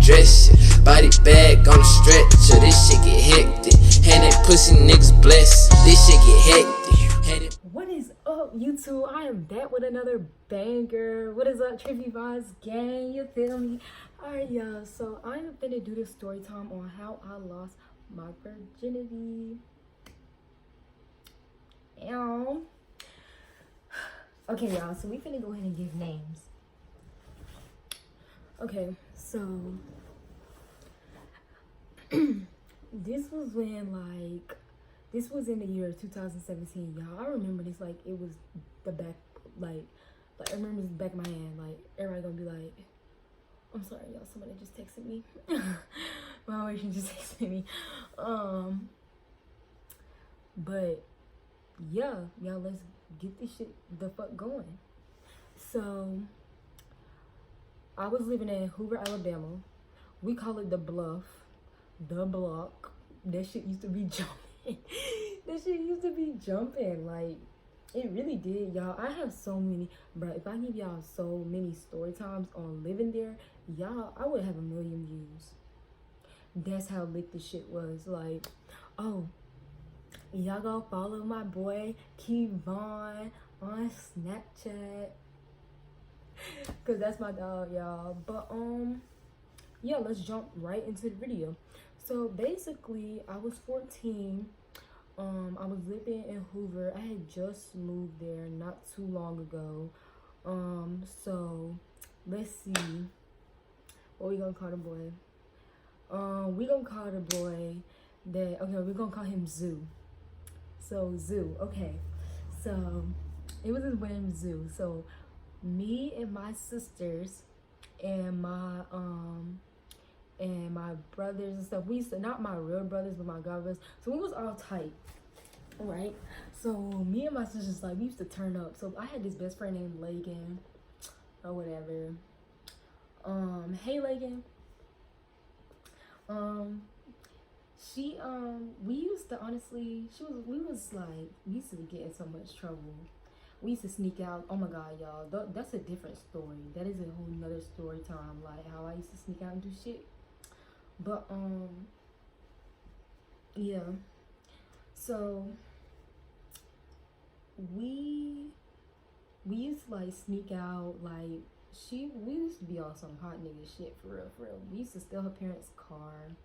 dress shit. Body bag on the stretcher, this shit get hectic. And that pussy niggas blessed, this shit get hectic. What is up, YouTube? I am back with another banger. What is up, Trippy Vibes gang? You feel me? Alright, y'all. So I'm finna do this story time on how I lost my virginity. Okay, y'all. So we finna go ahead and give names. Okay, so this was in the year 2017, y'all. I remember this like it was the back, like I remember this back of my hand. Like everybody gonna be like, I'm sorry, y'all. Somebody just texted me. My wife just texted me. But yeah, y'all, let's get this shit the fuck going. So I was living in Hoover, Alabama. We call it the Bluff, the block. That shit used to be jumping. That shit used to be jumping. Like, it really did, y'all. I have so many, bro. If I give y'all so many story times on living there, y'all, I would have 1 million views. That's how lit this shit was. Like, oh, y'all go follow my boy Kevon on Snapchat, cause that's my dog, y'all. But yeah, let's jump right into the video. So basically, I was 14. I was living in Hoover. I had just moved there not too long ago. So let's see what we gonna call the boy. We gonna call the boy that, okay, we're gonna call him Zoo. So Zoo, okay. So it was his name, Zoo. So me and my sisters and my brothers and stuff, we used to, not my real brothers but my god brothers, so we was all tight, right? So me and my sisters, like, we used to turn up. So I had this best friend named Lagan or whatever. Hey Lagan. She we used to, honestly, we used to get in so much trouble. We used to sneak out. Oh my god, y'all, that's a different story. That is a whole nother story time, like how I used to sneak out and do shit. But yeah, so we used to like sneak out. Like, we used to be on some hot nigga shit, for real. We used to steal her parents' car,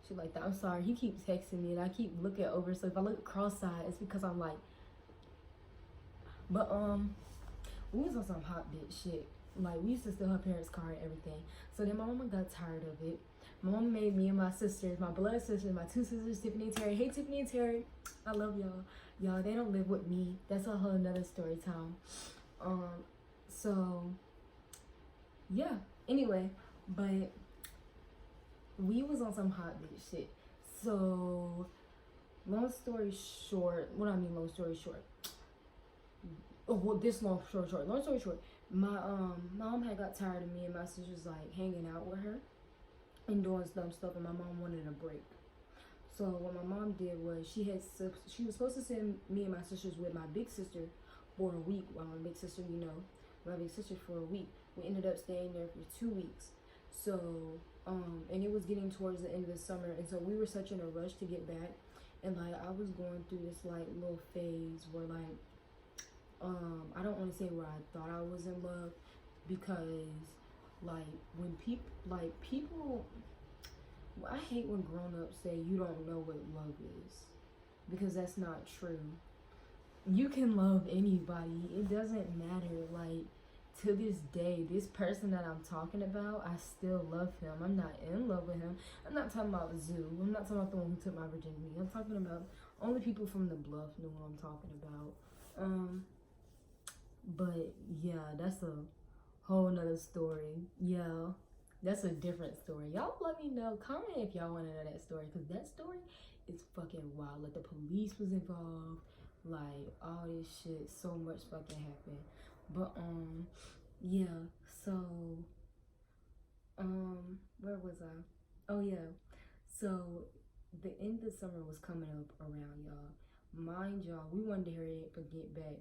shit like that. I'm sorry, he keeps texting me and I keep looking over, so if I look cross-eyed, it's because I'm like, but we was on some hot bitch shit. Like, we used to steal her parents' car and everything. So then my mama got tired of it. My mama made me and my sisters, my blood sisters, my 2 sisters, Tiffany and Terry. Hey Tiffany and Terry, I love y'all. Y'all, they don't live with me. That's a whole nother story time. So yeah, anyway, but we was on some hot bitch shit. So long story short, long story short, my mom had got tired of me and my sisters like hanging out with her and doing dumb stuff, and my mom wanted a break. So what my mom did was she was supposed to send me and my sisters with my big sister for a week. Well, my big sister, my big sister for a week. We ended up staying there for 2 weeks. So and it was getting towards the end of the summer, and so we were such in a rush to get back, and like I was going through this like little phase where like I don't want to say where I thought I was in love, because like when people, I hate when grown-ups say you don't know what love is, because that's not true. You can love anybody. It doesn't matter. Like, to this day, this person that I'm talking about, I still love him. I'm not in love with him. I'm not talking about Zoo. I'm not talking about the one who took my virginity. I'm talking about, only people from the Bluff know what I'm talking about. But yeah, that's a whole nother story. Yeah, that's a different story. Y'all let me know, comment if y'all want to know that story, because that story is fucking wild. Like, the police was involved, like all this shit, so much fucking happened. But yeah, so where was I? Oh yeah, so the end of summer was coming up around, y'all. Mind y'all, we wanted to hurry up and get back,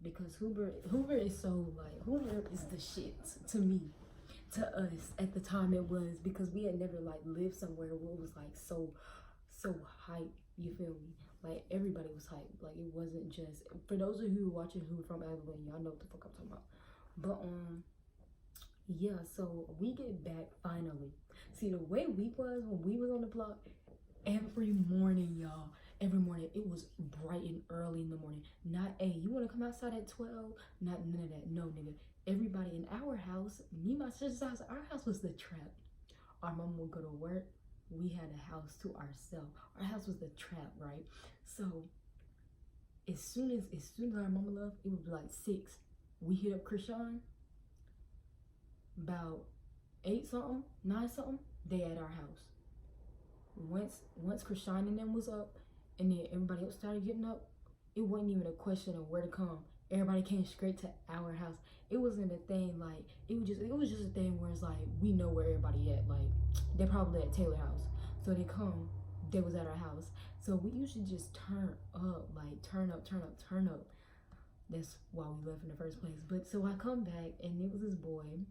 because Hoover is so, like, Hoover is the shit to me. to us at the time it was, because we had never like lived somewhere where it was like so hype, you feel me? Like everybody was hype. Like it wasn't just, for those of you who are watching who are from Alabama, y'all know what the fuck I'm talking about. But yeah, so we get back finally. See, the way we was when we was on the block, every morning, y'all, every morning, it was bright and early in the morning. Not, hey, you want to come outside at 12? Not none of that. No, nigga. Everybody in our house, me, my sister's house, our house was the trap. Our mom would go to work. We had a house to ourselves. Our house was the trap, right? So as soon as our mama left, it would be like 6. We hit up Krishan. About 8 something, 9 something, they at our house. Once Krishan and them was up, and then everybody else started getting up, it wasn't even a question of where to come. Everybody came straight to our house. It wasn't a thing like, it was just a thing where it's like, we know where everybody at. Like, they're probably at Taylor house. So they come, they was at our house. So we usually just turn up, like turn up. That's why we left in the first place. But so I come back and it was this boy,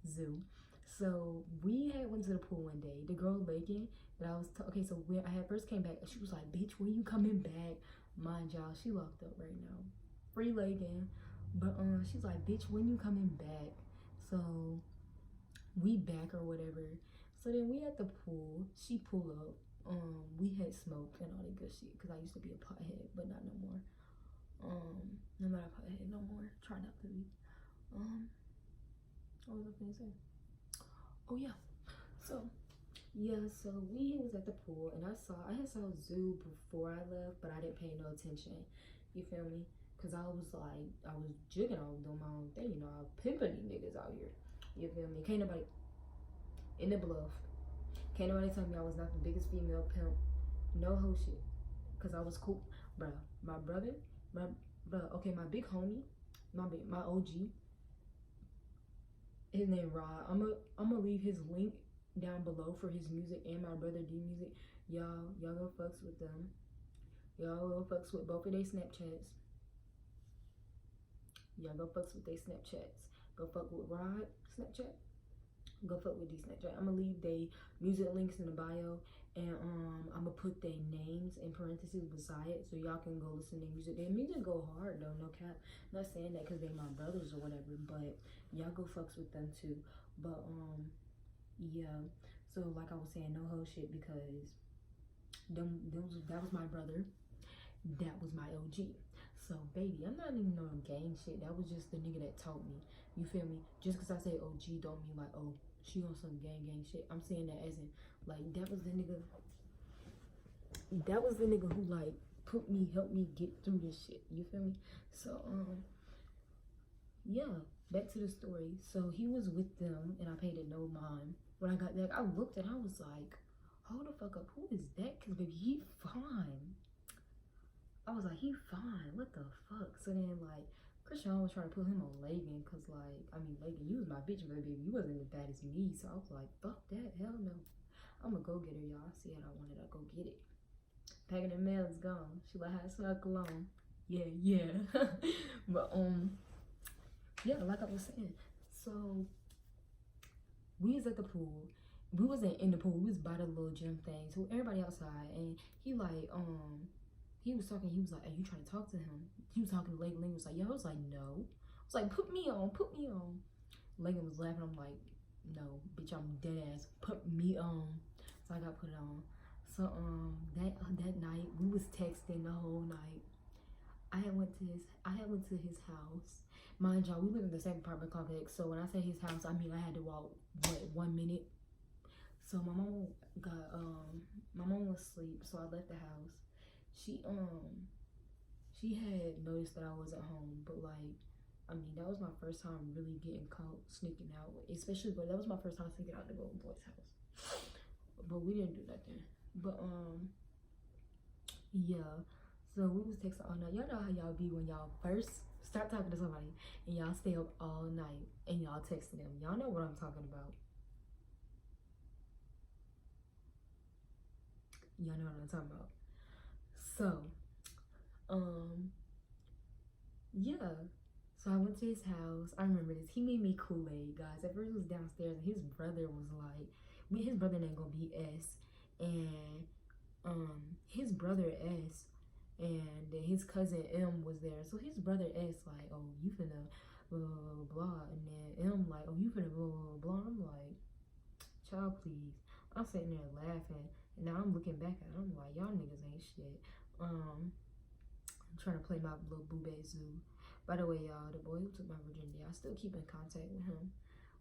Zoo. So we had went to the pool one day. The girl Lakin that I was okay. So when I had first came back, she was like, "Bitch, when you coming back?" Mind y'all, she locked up right now. Free Lakin, but she's like, "Bitch, when you coming back?" So we back or whatever. So then we at the pool. She pull up. We had smoked and all that good shit. Cause I used to be a pothead, but not no more. I'm not a pothead no more. Try not to be. What was I gonna say? Oh yeah. So yeah, so we was at the pool and I had saw Zoo before I left, but I didn't pay no attention. You feel me? Cause I was jigging, I was doing my own thing, you know, I was pimping these niggas out here. You feel me? Can't nobody in the bluff. Can't nobody tell me I was not the biggest female pimp. No whole shit. Cause I was cool. Bruh, my brother, okay, my big homie, my OG, his name Rod. I'm gonna leave his link down below for his music and my brother D music. Y'all go fucks with them. Y'all go fucks with both of their Snapchats. Y'all go fucks with their Snapchats. Go fuck with Rod Snapchat. Go fuck with D Snapchat. I'm gonna leave their music links in the bio, and I'm gonna put their names in parentheses beside it so y'all can go listen to their music. Their music go hard though, no cap. I'm not saying that because they my brothers or whatever, but y'all go fucks with them too. But yeah. So like I was saying, no whole shit, because that was my brother. That was my OG. So baby, I'm not even on gang shit. That was just the nigga that taught me. You feel me? Just because I say OG don't mean like, oh, she on some gang shit. I'm saying that as in, like, that was the nigga who like helped me get through this shit. You feel me? So yeah, back to the story. So he was with them and I paid it no mind. When I got back, I looked and I was like, hold the fuck up, who is that? Cause baby, he fine. I was like, he fine, what the fuck? So then like Krishan was trying to put him on Lagan, cause like, I mean, Lagan, you was my bitch, but baby, you wasn't as bad as me. So I was like, fuck that, hell no. I'm a go getter, y'all. I said I wanted to go get it. Packing the mail is gone. She like, how snuck alone. Yeah. But yeah, like I was saying. So we was at the pool. We wasn't in the pool, we was by the little gym thing. So everybody outside, and he like he was talking, he was like, are you trying to talk to him? He was talking to Lagan. Lagan was like, yo, I was like, no. I was like, put me on. Lagan was laughing. I'm like, no, bitch, I'm dead ass. Put me on. So I got put it on. So that night we was texting the whole night. I had went to his house. Mind y'all, we live in the same apartment complex. So when I say his house, I mean I had to walk 1 minute. So my mom was asleep, so I left the house. She had noticed that I wasn't home, but like, I mean, that was my first time really getting caught sneaking out, especially, but that was my first time sneaking out to go to boy's house. But we didn't do nothing. But yeah. So we was texting all night. Y'all know how y'all be when y'all first start talking to somebody and y'all stay up all night and y'all texting them. Y'all know what I'm talking about. Y'all know what I'm talking about. So, yeah. So I went to his house. I remember this. He made me Kool-Aid, guys. At first it was downstairs, and his brother was like, his brother name gonna be S, and his brother S, and then his cousin M was there. So his brother S like, oh, you finna blah blah blah blah, and then M like, oh, you finna blah blah blah. I'm like, child, please. I'm sitting there laughing, and now I'm looking back at it. I'm like, y'all niggas ain't shit. I'm trying to play my little boo-bae zoo. By the way, y'all, the boy who took my virginity, I still keep in contact with him.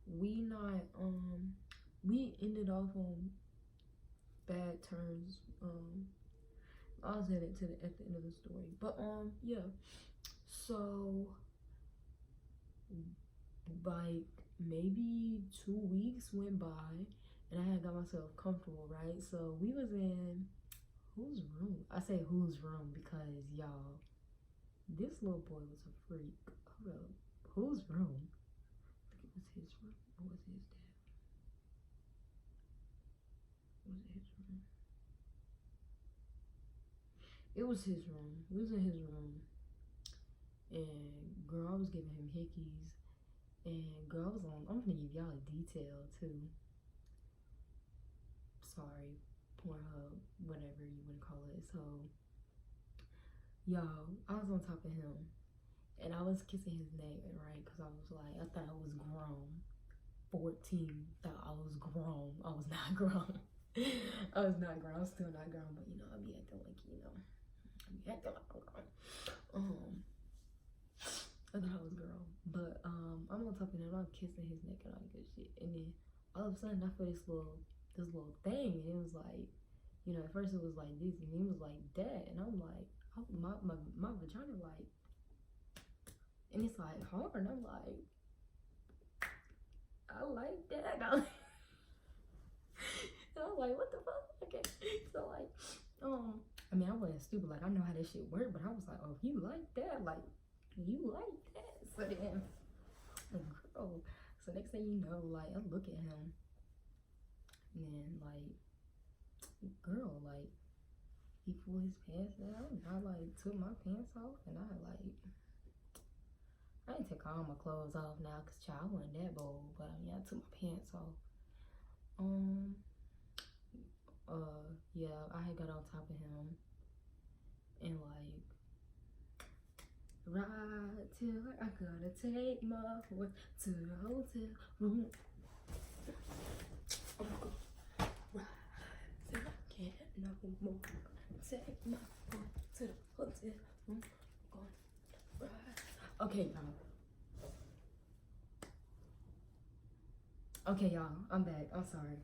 We ended off on bad terms. I'll say that at the end of the story. But yeah. So like maybe 2 weeks went by, and I had got myself comfortable, right? So we was in whose room? I say whose room because y'all, this little boy was a freak. Hold up. Whose room? I think it was his room. Or was it his dad? Was it his room? It was his room. We was in his room. And girl, I was giving him hickeys. And girl, I was on, I'm gonna give y'all a detail too. Sorry, Pornhub, whatever you wanna call it. So, y'all, I was on top of him. And I was kissing his neck, right? Because I was like, I thought I was grown. 14, thought I was grown. I was not grown. I was not grown. I was still not grown, but you know, I be acting like, you know, I be acting like I'm grown. I thought I was grown. But I'm on top of him, I'm kissing his neck and all that good shit. And then all of a sudden I feel this little thing, and it was like, you know, at first it was like this, and it was like that, and I'm like, oh, my vagina like, and it's like hard, and I'm like, I like that. And I'm like, what the fuck? Okay, so like, I mean, I wasn't stupid, like I know how this shit worked, but I was like, oh, you like that, like you like that. So then, girl, so next thing you know, like I look at him, and then like, girl, like he pulled his pants down, and I like took my pants off, and I didn't take all my clothes off now, cause child, I wasn't that bold, but I mean, I took my pants off. Yeah, I had got on top of him, and like, ride till I gotta take my horse to the hotel room. Ride till I can't no more. Take my horse to the hotel room. Ride. Okay, y'all. Okay, y'all, I'm back. I'm sorry.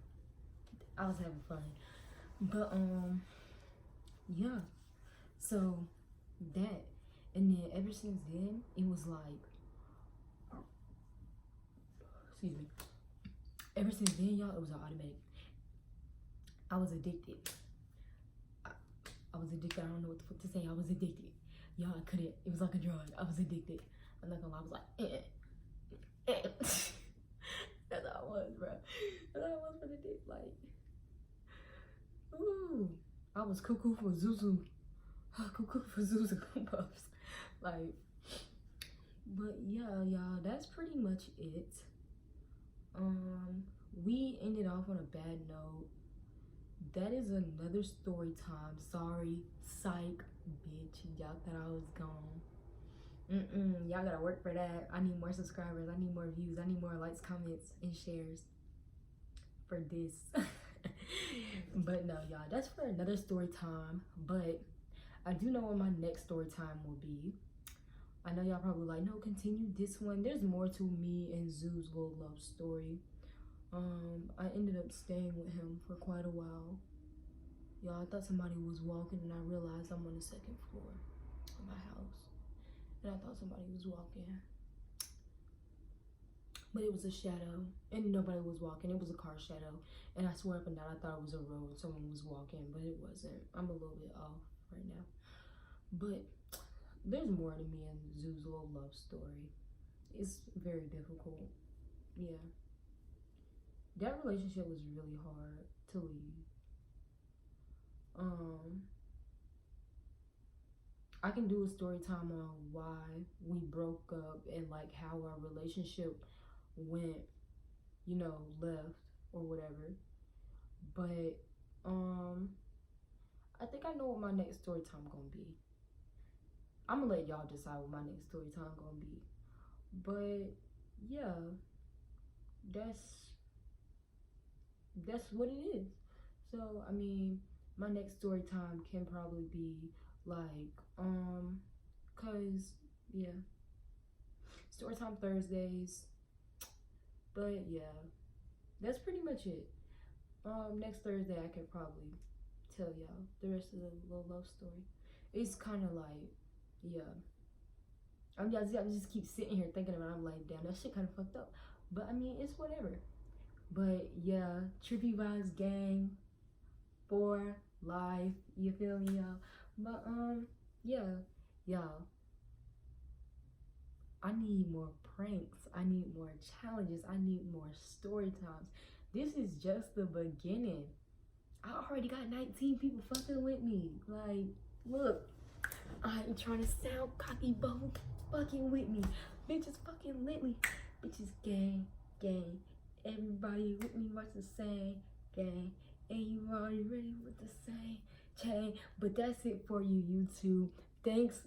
I was having fun. But, yeah. So, that. And then ever since then, it was like, excuse me. Ever since then, y'all, it was an automatic. I was addicted. I was addicted. I don't know what the fuck to say. I was addicted. Y'all, I couldn't. It was like a drug. I was addicted. I'm not gonna lie. I was like, That's how I was, bro. That's how I was for the dick. Like, ooh, I was cuckoo for Zuzu. Cuckoo for Zuzu Puffs. Like, but yeah, y'all, that's pretty much it. We ended off on a bad note. That is another story time. Sorry, psych, bitch. Y'all thought I was gone. Y'all gotta work for that. I need more subscribers. I need more views. I need more likes, comments, and shares for this. But no, y'all, that's for another story time. But I do know what my next story time will be. I know y'all probably like, no, continue this one. There's more to me and Zoo's little love story. I ended up staying with him for quite a while. Y'all, I thought somebody was walking, and I realized I'm on the second floor of my house. And I thought somebody was walking. But it was a shadow, and nobody was walking. It was a car shadow. And I swear up and down, I thought it was a road. Someone was walking, but it wasn't. I'm a little bit off right now. But there's more to me and Zoo's little love story. It's very difficult. Yeah. That relationship was really hard to leave. I can do a story time on why we broke up and like how our relationship went, you know, left or whatever. But I think I know what my next story time gonna be. I'm gonna let y'all decide what my next story time gonna be. But yeah, that's what it is. So I mean, my next story time can probably be like cause yeah, story time Thursdays. But yeah, that's pretty much it. Next Thursday I can probably tell y'all the rest of the little love story. It's kind of like, yeah. I just keep sitting here thinking about it. I'm like, damn, that shit kind of fucked up. But I mean, it's whatever. But yeah, Trippy Vibes Gang for life. You feel me, y'all? But yeah, y'all. I need more pranks. I need more challenges. I need more story times. This is just the beginning. I already got 19 people fucking with me. Like, look, I ain't trying to sound cocky, but who fucking with me? Bitches fucking lit me. Bitches gang, gang. Everybody with me watch the same gang. And you already ready with the same chain. But that's it for you, YouTube. Thanks,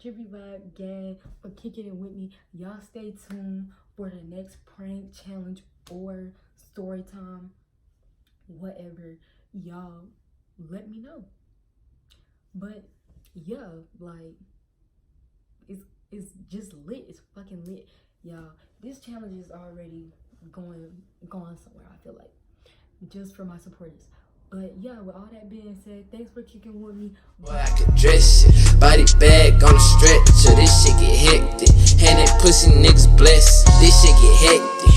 Trippy Vibe Gang, for kicking it with me. Y'all stay tuned for the next prank challenge or story time. Whatever. Y'all let me know. But yeah, like it's just lit. It's fucking lit, y'all. This challenge is already going somewhere, I feel like, just for my supporters. But yeah, with all that being said, thanks for kicking with me. Boy, I could dress it, body bag on the stretcher. This shit get hectic, and that pussy niggas blessed. This shit get hectic.